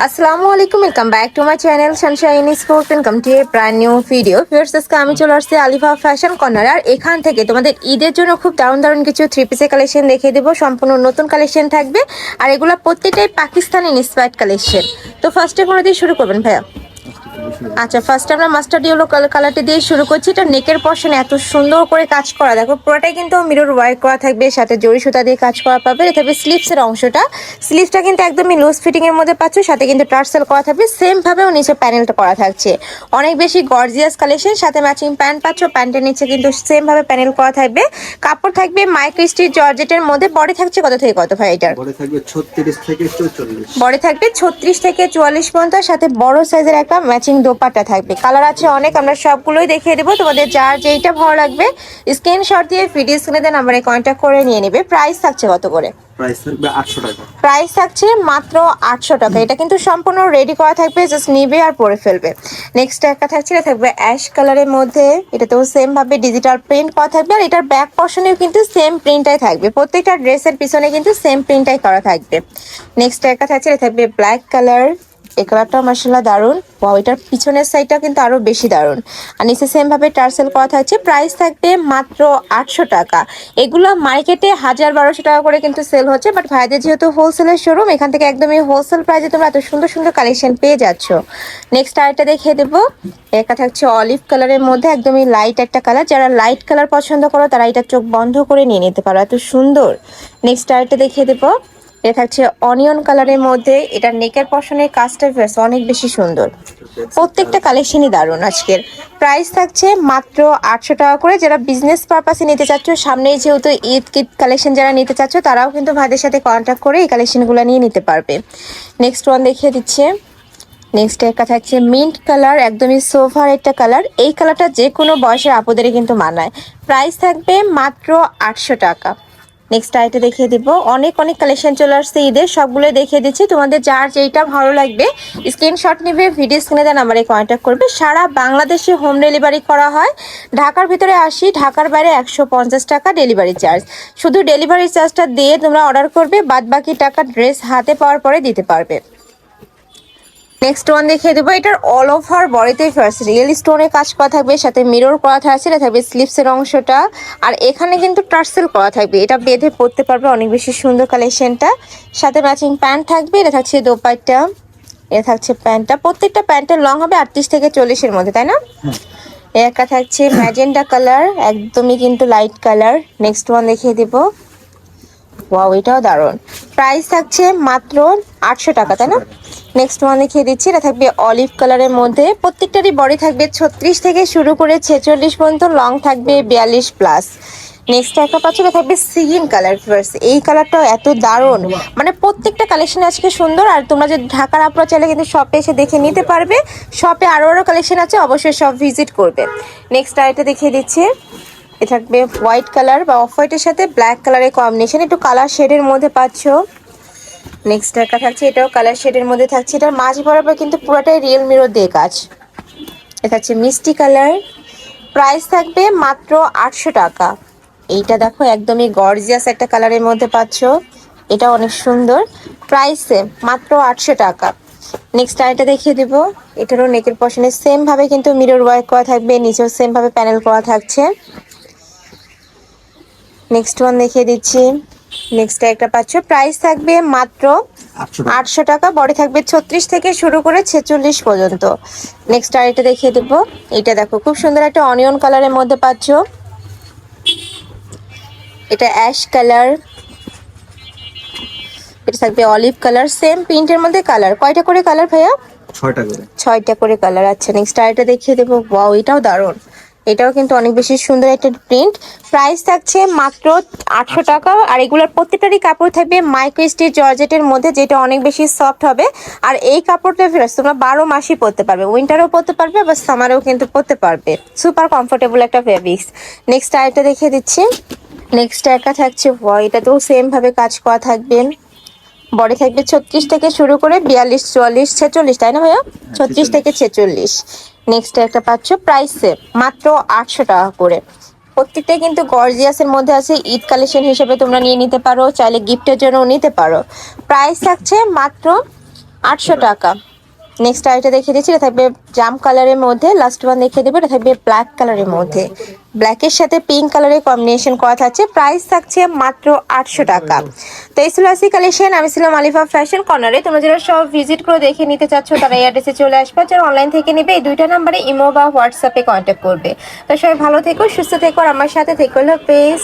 আসসালামু আলাইকুম, welcome back to my channel Sunshine sport. Welcome to A brand new video. Viewers, আজকে আমি চলে আসছি আলিফা ফ্যাশন কর্নার। আর এখান থেকে তোমাদের ঈদের জন্য খুব দারুণ দারুণ কিছু থ্রি পিসের কালেকশন দেখিয়ে দেবো। সম্পূর্ণ নতুন কালেকশন থাকবে আর এগুলো প্রত্যেকটাই পাকিস্তানি ইন্সপায়ার্ড কালেকশন। তো ফার্স্টে কোনো দিয়ে শুরু করবেন ভাইয়া? আচ্ছা, ফার্স্ট আমরা মাস্টার্ড ইয়েলো কালারটা দিয়ে শুরু করছি। এটা নেকের পশনে এত সুন্দর করে কাজ করা, দেখো পুরোটাই কিন্তু মিরর ওয়ার্ক করা থাকবে, সাথে জরি সুতা দিয়ে কাজ করা পাবে। এটা থাকবে স্লিভসের অংশটা, স্লিভসটা কিন্তু একদমই লুজ ফিটিং এর মধ্যে পাচ্ছ, সাথে কিন্তু টার্সেল করা থাকবে। সেম ভাবেও নিচে প্যানেলটা করা থাকছে, অনেক বেশি গর্জিয়াস কালেকশন। সাথে ম্যাচিং প্যান্ট পাচ্ছ, প্যান্টের নিচে কিন্তু সেম ভাবে প্যানেল করা থাকবে। কাপড় থাকবে মাইক্রো স্টিচ জর্জেটের মধ্যে। বডি থাকছে কত থেকে কত ভাই এটার? বডি থাকবে 36 থেকে 44। বডি থাকবে 36 থেকে 44 পর্যন্ত, সাথে বড় সাইজের একটা ম্যাচিং দোপাট্টা থাকবে। কালার আছে অনেক, আমরা সবগুলোই দেখিয়ে দেবো। তোমাদের যার যেইটা ভালো লাগবে স্ক্রিনশট দিয়ে ভিডিও স্ক্রিনে দেন নাম্বারে কন্ট্যাক্ট করে নিয়ে নেবে। প্রাইস থাকছে কত করে? প্রাইস থাকবে 800 টাকা। প্রাইস থাকছে মাত্র 800 টাকা। এটা কিন্তু সম্পূর্ণ রেডি করা থাকবে, জাস্ট নিবে আর পরে ফেলবে। নেক্সট একটা থাকছে, এটা থাকবে অ্যাশ কালারের মধ্যে। এটাতেও সেম ভাবে ডিজিটাল প্রিন্ট করা থাকবে আর এটার ব্যাক পর্শনেও কিন্তু সেম প্রিন্টটাই থাকবে। প্রত্যেকটা ড্রেসের পিছনে কিন্তু সেম প্রিন্টটাই করা থাকবে। নেক্সট একটা থাকছে, এটা থাকবে ব্ল্যাক কালার। এই কালারটা মাশাআল্লাহ দারুন। ওয়াও, এটার পিছনের সাইডটা কিন্তু আরো বেশি দারুন। আর নিচে সেম ভাবে টার্সেল করা থাকছে। প্রাইস থাকবে মাত্র 800 টাকা। এগুলো মার্কেটে 1000-1200 টাকা করে কিন্তু সেল হচ্ছে, বাট ভাইদের যেহেতু হোলসেলের শোরুম, এখান থেকে একদমই হোলসেল প্রাইসে তোমরা এত সুন্দর সুন্দর কালেকশন পেয়ে যাচ্ছ। নেক্সট আরেকটা দেখিয়ে দেবো। একটা থাকছে অলিভ কালারের মধ্যে, একদমই লাইট একটা কালার। যারা লাইট কালার পছন্দ করো তারা এটা চোখ বন্ধ করে নিয়ে নিতে পারো, এত সুন্দর। নেক্সট আরেকটা দেখিয়ে দেবো। এটা থাকছে অনিয়ন কালারের মধ্যে। এটা নেকের পশনের কাজটা অনেক বেশি সুন্দর। প্রত্যেকটা কালেকশনই দারুণ আজকের। প্রাইস থাকছে মাত্র 800 টাকা করে। যারা বিজনেস পারপাসে নিতে চাচ্ছ, সামনেই যেহেতু ঈদ কালেকশন যারা নিতে চাচ্ছ, তারাও কিন্তু ভাইদের সাথে কন্ট্যাক্ট করে এই কালেকশনগুলো নিয়ে নিতে পারবে। নেক্সট ওয়ান দেখিয়ে দিচ্ছে। নেক্সট একটা থাকছে মিন্ট কালার, একদমই সোফার একটা কালার। এই কালারটা যে কোনো বয়সের আপুদেরই কিন্তু মানায়। প্রাইস থাকবে মাত্র 800 টাকা। নেক্সট আইটা দেখিয়ে দিব। অনেক অনেক কালেকশন চলে আসছে ঈদের, সবগুলো দেখিয়ে দিচ্ছি। তোমাদের যার যেইটা ভালো লাগবে স্ক্রিনশট নেবে, ভিডিও স্ক্রিনে দেন নাম্বারে কন্ট্যাক্ট করবে। সারা বাংলাদেশে হোম ডেলিভারি করা হয়। ঢাকার ভিতরে 80, ঢাকার বাইরে 150 টাকা ডেলিভারি চার্জ। শুধু ডেলিভারি চার্জটা দিয়ে তোমরা অর্ডার করবে, বাদ বাকি টাকা ড্রেস হাতে পাওয়ার পরে দিতে পারবে। নেক্সট ওয়ান দেখিয়ে দেবো। এটার অল ওভার বডিতে ফার্স্ট রিয়েল স্টোনের কাজ করা থাকবে, সাথে মিরর করা থাকছে। এটা থাকবে স্লিপসের অংশটা, আর এখানে কিন্তু টার্সেল করা থাকবে। এটা বেঁধে পরতে পারবে, অনেক বেশি সুন্দর কালেকশনটা। সাথে ম্যাচিং প্যান্ট থাকবে। এটা থাকছে দোপাট্টা, এটা থাকছে প্যান্টটা। প্রত্যেকটা প্যান্টের লং হবে 38 থেকে 40-এর মধ্যে, তাই না? একটা থাকছে ম্যাজেন্ডা কালার, একদমই কিন্তু লাইট কালার। নেক্সট ওয়ান দেখিয়ে দেবো। ওয়াও, এটাও দারুণ। প্রাইস থাকছে মাত্র 800 টাকা, তাই না? নেক্সট ওয়ান দেখিয়ে দিচ্ছি। এটা থাকবে অলিভ কালারের মধ্যে। প্রত্যেকটারই বডি থাকবে 36 থেকে শুরু করে 46 পর্যন্ত, লং থাকবে 42+। নেক্সট একটা পাচ্ছ, এটা থাকবে সিগিন কালার। এই কালারটাও এত দারুণ, মানে প্রত্যেকটা কালেকশন আজকে সুন্দর। আর তোমরা যদি ঢাকার আপনারা চাইলে কিন্তু শপে এসে দেখে নিতে পারবে। শপে আরো আরো কালেকশন আছে, অবশ্যই সব ভিজিট করবে। নেক্সট আরেকটা দেখিয়ে দিচ্ছি। এটা থাকবে হোয়াইট কালার বা অফ হোয়াইটের সাথে ব্ল্যাক কালারের কম্বিনেশন, একটু কালার শেডের মধ্যে পাচ্ছ। নেক্সট একটা থাকছে, এটাও কালার শেডের মধ্যে থাকছে। এটার মাঝ বরাবর কিন্তু পুরোটাই রিয়েল মিরর দিয়ে কাজ। এটা হচ্ছে মিষ্টি কালার। প্রাইস থাকবে মাত্র 800 টাকা। এইটা দেখো, একদমই গর্জিয়াস একটা কালারের মধ্যে পাচ্ছ। এটা অনেক সুন্দর। প্রাইসে মাত্র 800 টাকা। নেক্সট আরেকটা দেখিয়ে দিব। এটারও নেকের পশনে সেম ভাবে কিন্তু মিরর ওয়ার্ক করা থাকবে, নিচেও সেম ভাবে প্যানেল করা থাকছে। নেক্সট ওয়ান দেখিয়ে দিচ্ছি। নেক্সট একটা পাচ্ছ। প্রাইস থাকবে মাত্র 800 টাকা। বডি থাকবে 36 থেকে শুরু করে 46 পর্যন্ত। নেক্সট আর এটা দেখিয়ে দেবো। এটা দেখো, খুব সুন্দর একটা অনিয়ন কালারের মধ্যে পাচ্ছ। এটা অ্যাশ কালার, এটা থাকবে অলিভ কালার। সেম প্রিন্টের মধ্যে কালার কয়টা করে কালার ভাইয়া? 6টা করে। 6টা করে কালার। আচ্ছা, নেক্সট আর এটা দেখিয়ে দেবো। ওয়াও, এটাও দারুণ। এটাও কিন্তু অনেক বেশি সুন্দর একটা প্রিন্ট। প্রাইস থাকছে মাত্র 800 টাকা। আর এগুলোর প্রত্যেকটারই কাপড় থাকবে মাইক্রো স্টিচ জর্জেটের মধ্যে, যেটা অনেক বেশি সফট হবে। আর এই কাপড়টা তোমরা 12 মাসই পরতে পারবে, উইন্টারেও পরতে পারবে বা সামারেও কিন্তু পরতে পারবে। সুপার কমফোর্টেবল একটা ফেব্রিক্স। নেক্সট আরেকটা দেখিয়ে দিচ্ছি। নেক্সট একটা থাকছে, এটাতেও সেম ভাবে কাজ করা থাকবে। বডি থাকবে 36 থেকে শুরু করে 42, 44, 46, তাই না ভাইয়া? 36 থেকে 46। নেক্সট একটা পাচ্ছ প্রাইসে মাত্র 800 টাকা করে। প্রত্যেকটাই কিন্তু গর্জিয়াসের মধ্যে আছে। ঈদ কালেকশন হিসেবে তোমরা নিয়ে নিতে পারো, চাইলে গিফটের জন্য নিতে পারো। প্রাইস থাকছে মাত্র 800 টাকা। নেক্সট আইটা দেখিয়ে দিচ্ছি, এটা থাকবে জাম কালারের মধ্যে, লাস্ট ওয়ান দেখিয়ে দেবো, এটা থাকবে ব্ল্যাক কালারের মধ্যে। ব্ল্যাকের সাথে পিঙ্ক কালারের কম্বিনেশন করা থাকছে, প্রাইস থাকছে মাত্র 800 টাকা। তো এই ছিল আজকে কালেকশন। আমি ছিলাম আলিফা ফ্যাশন কর্নারে। তোমরা যারা সব ভিজিট করে দেখে নিতে চাচ্ছ তারা এই অ্যাড্রেসে চলে আসবে, যারা অনলাইন থেকে নেবে এই দুইটা নাম্বারে ইমো বা হোয়াটসঅ্যাপে কন্ট্যাক্ট করবে। তো সবাই ভালো থেকো, সুস্থ থেকো, আর আমার সাথে থেকো। পেজ